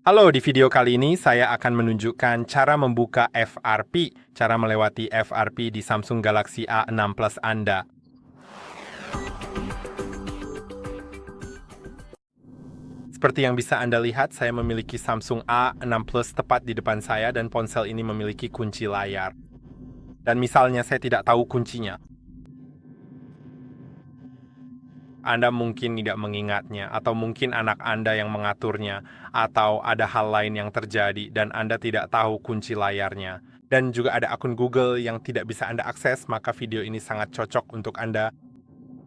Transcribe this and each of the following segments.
Halo, di video kali ini saya akan menunjukkan cara membuka FRP, cara melewati FRP di Samsung Galaxy A6 Plus Anda. Seperti yang bisa Anda lihat, saya memiliki Samsung A6 Plus tepat di depan saya dan ponsel ini memiliki kunci layar. Dan misalnya saya tidak tahu kuncinya, Anda mungkin tidak mengingatnya, atau mungkin anak Anda yang mengaturnya, atau ada hal lain yang terjadi dan Anda tidak tahu kunci layarnya. Dan juga ada akun Google yang tidak bisa Anda akses, maka video ini sangat cocok untuk Anda.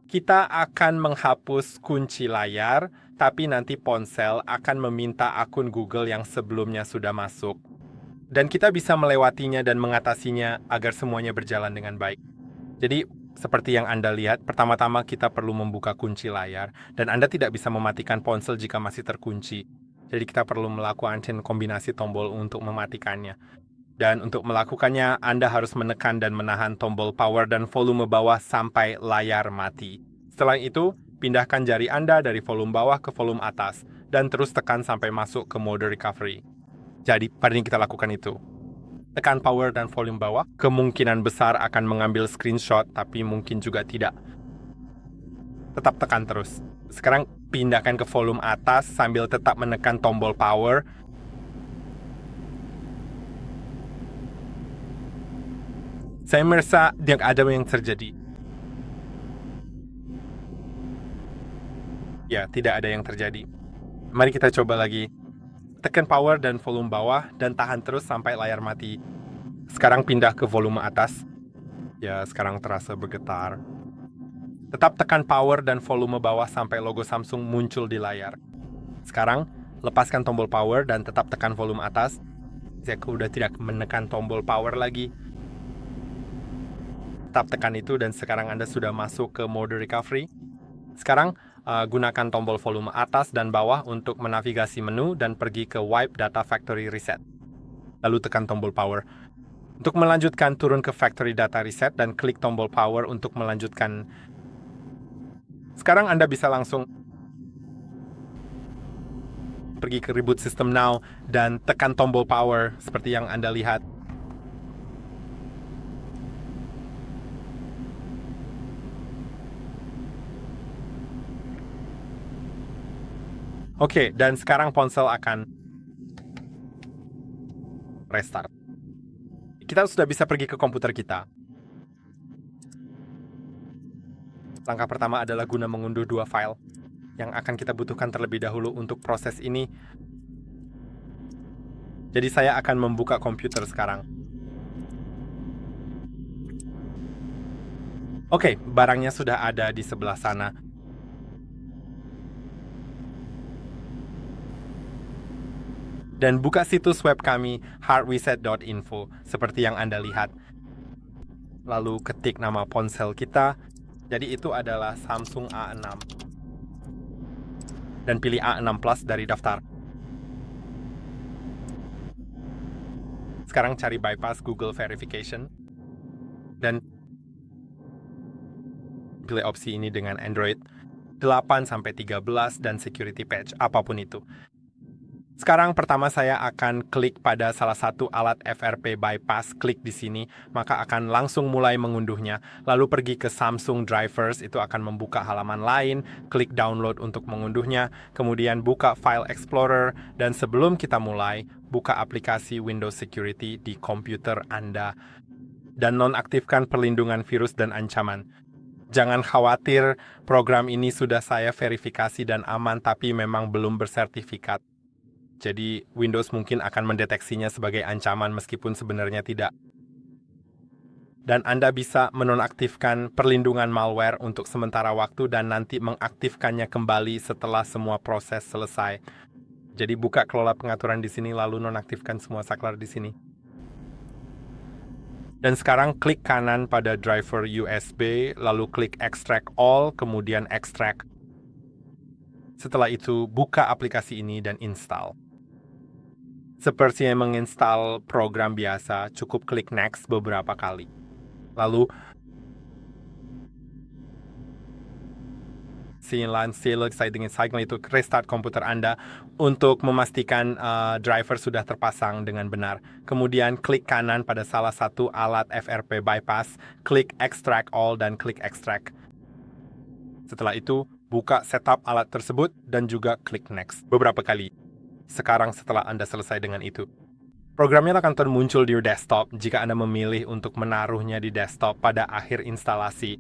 Kita akan menghapus kunci layar, tapi nanti ponsel akan meminta akun Google yang sebelumnya sudah masuk. Dan kita bisa melewatinya dan mengatasinya agar semuanya berjalan dengan baik. Jadi, seperti yang Anda lihat, pertama-tama kita perlu membuka kunci layar, dan Anda tidak bisa mematikan ponsel jika masih terkunci. Jadi kita perlu melakukan kombinasi tombol untuk mematikannya. Dan untuk melakukannya, Anda harus menekan dan menahan tombol power dan volume bawah sampai layar mati. Setelah itu, pindahkan jari Anda dari volume bawah ke volume atas, dan terus tekan sampai masuk ke mode recovery. Jadi, mari kita lakukan itu. Tekan power dan volume bawah, kemungkinan besar akan mengambil screenshot, tapi mungkin juga tidak. Tetap tekan terus. Sekarang pindahkan ke volume atas sambil tetap menekan tombol power. Saya merasa tidak ada yang terjadi. Ya, tidak ada yang terjadi. Mari kita coba lagi. Tekan power dan volume bawah dan tahan terus sampai layar mati. Sekarang pindah ke volume atas. Ya, sekarang terasa bergetar. Tetap tekan power dan volume bawah sampai logo Samsung muncul di layar. Sekarang, lepaskan tombol power dan tetap tekan volume atas. Saya sudah tidak menekan tombol power lagi. Tetap tekan itu dan sekarang Anda sudah masuk ke mode recovery. Sekarang, gunakan tombol volume atas dan bawah untuk menavigasi menu dan pergi ke Wipe Data Factory Reset. Lalu tekan tombol power. Untuk melanjutkan, turun ke Factory Data Reset dan klik tombol power untuk melanjutkan. Sekarang Anda bisa langsung pergi ke Reboot System Now dan tekan tombol power seperti yang Anda lihat. Oke, dan sekarang ponsel akan restart. Kita sudah bisa pergi ke komputer kita. Langkah pertama adalah guna mengunduh dua file yang akan kita butuhkan terlebih dahulu untuk proses ini. Jadi saya akan membuka komputer sekarang. Oke, barangnya sudah ada di sebelah sana. Dan buka situs web kami hardreset.info seperti yang Anda lihat. Lalu ketik nama ponsel kita. Jadi itu adalah Samsung A6. Dan pilih A6 Plus dari daftar. Sekarang cari bypass Google Verification. Dan pilih opsi ini dengan Android 8-13 dan security patch, apapun itu. Sekarang pertama saya akan klik pada salah satu alat FRP bypass, klik di sini, maka akan langsung mulai mengunduhnya. Lalu pergi ke Samsung Drivers, itu akan membuka halaman lain, klik download untuk mengunduhnya, kemudian buka File Explorer, dan sebelum kita mulai, buka aplikasi Windows Security di komputer Anda. Dan nonaktifkan perlindungan virus dan ancaman. Jangan khawatir, program ini sudah saya verifikasi dan aman, tapi memang belum bersertifikat. Jadi, Windows mungkin akan mendeteksinya sebagai ancaman meskipun sebenarnya tidak. Dan Anda bisa menonaktifkan perlindungan malware untuk sementara waktu dan nanti mengaktifkannya kembali setelah semua proses selesai. Jadi, buka kelola pengaturan di sini lalu nonaktifkan semua saklar di sini. Dan sekarang klik kanan pada driver USB, lalu klik Extract All, kemudian Extract. Setelah itu, buka aplikasi ini dan install. Seperti menginstal program biasa, cukup klik Next beberapa kali. Lalu, selesai dengan cycle itu restart komputer Anda untuk memastikan driver sudah terpasang dengan benar. Kemudian klik kanan pada salah satu alat FRP bypass, klik extract all dan klik extract. Setelah itu, buka setup alat tersebut dan juga klik next beberapa kali. Sekarang setelah Anda selesai dengan itu, programnya akan termuncul di desktop jika Anda memilih untuk menaruhnya di desktop pada akhir instalasi.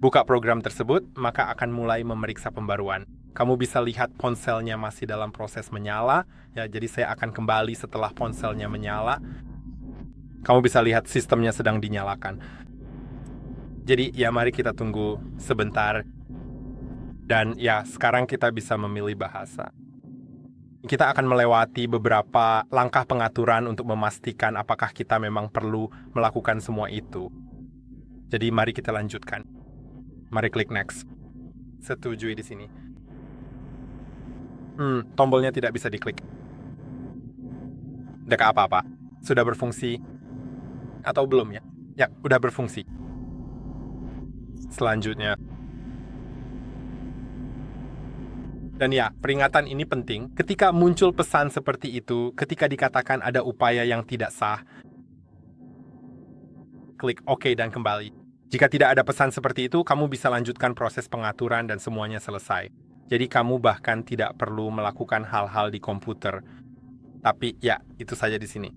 Buka program tersebut, maka akan mulai memeriksa pembaruan. Kamu bisa lihat ponselnya masih dalam proses menyala, ya, jadi saya akan kembali setelah ponselnya menyala. Kamu bisa lihat sistemnya sedang dinyalakan. Jadi, ya mari kita tunggu sebentar. Dan ya, sekarang kita bisa memilih bahasa. Kita akan melewati beberapa langkah pengaturan untuk memastikan apakah kita memang perlu melakukan semua itu. Jadi mari kita lanjutkan. Mari klik next. Setujui di sini. Tombolnya tidak bisa diklik. Adakah apa-apa? Sudah berfungsi? Atau belum ya? Ya, udah berfungsi. Selanjutnya. Dan ya, peringatan ini penting. Ketika muncul pesan seperti itu, ketika dikatakan ada upaya yang tidak sah, klik OK dan kembali. Jika tidak ada pesan seperti itu, kamu bisa lanjutkan proses pengaturan dan semuanya selesai. Jadi kamu bahkan tidak perlu melakukan hal-hal di komputer. Tapi ya, itu saja di sini.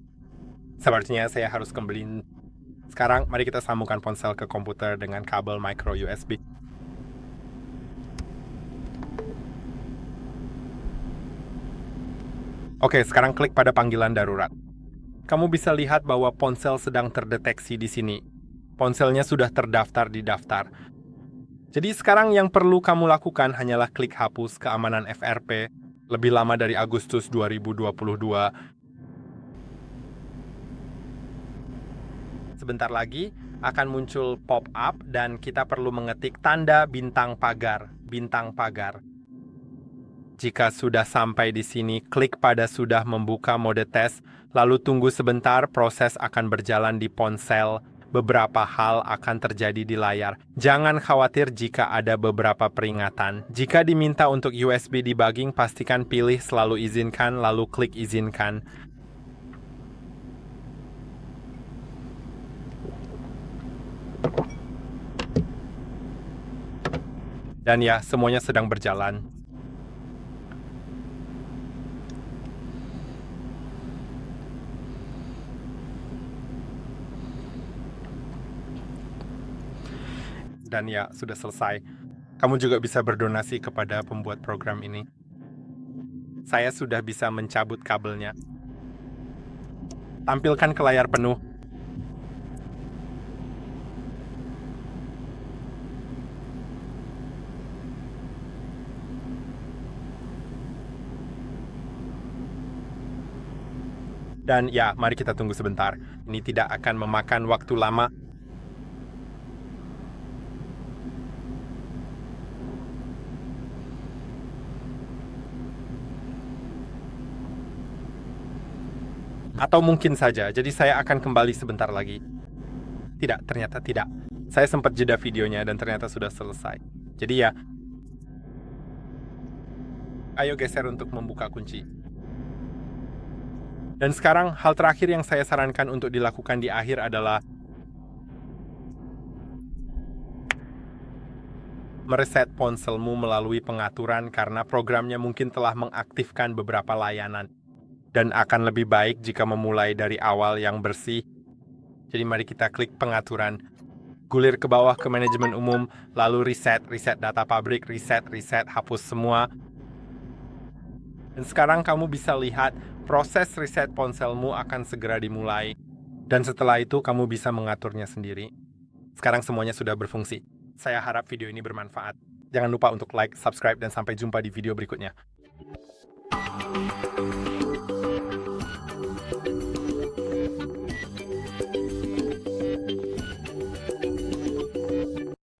Sepertinya saya harus kembali. Sekarang, mari kita sambungkan ponsel ke komputer dengan kabel micro USB. Oke, sekarang klik pada panggilan darurat. Kamu bisa lihat bahwa ponsel sedang terdeteksi di sini. Ponselnya sudah terdaftar di daftar. Jadi sekarang yang perlu kamu lakukan hanyalah klik hapus keamanan FRP lebih lama dari Agustus 2022. Sebentar lagi akan muncul pop-up dan kita perlu mengetik tanda bintang pagar. Jika sudah sampai di sini, klik pada sudah membuka mode tes, lalu tunggu sebentar, proses akan berjalan di ponsel. Beberapa hal akan terjadi di layar. Jangan khawatir jika ada beberapa peringatan. Jika diminta untuk USB debugging, pastikan pilih selalu izinkan, lalu klik izinkan. Dan ya, semuanya sedang berjalan. Dan ya, sudah selesai. Kamu juga bisa berdonasi kepada pembuat program ini. Saya sudah bisa mencabut kabelnya. Tampilkan ke layar penuh. Dan ya, mari kita tunggu sebentar. Ini tidak akan memakan waktu lama. Atau mungkin saja, jadi saya akan kembali sebentar lagi. Tidak, ternyata tidak. Saya sempat jeda videonya dan ternyata sudah selesai. Jadi ya, ayo geser untuk membuka kunci. Dan sekarang, hal terakhir yang saya sarankan untuk dilakukan di akhir adalah mereset ponselmu melalui pengaturan karena programnya mungkin telah mengaktifkan beberapa layanan. Dan akan lebih baik jika memulai dari awal yang bersih. Jadi mari kita klik pengaturan. Gulir ke bawah ke manajemen umum, lalu reset data pabrik, reset, hapus semua. Dan sekarang kamu bisa lihat proses reset ponselmu akan segera dimulai. Dan setelah itu kamu bisa mengaturnya sendiri. Sekarang semuanya sudah berfungsi. Saya harap video ini bermanfaat. Jangan lupa untuk like, subscribe, dan sampai jumpa di video berikutnya.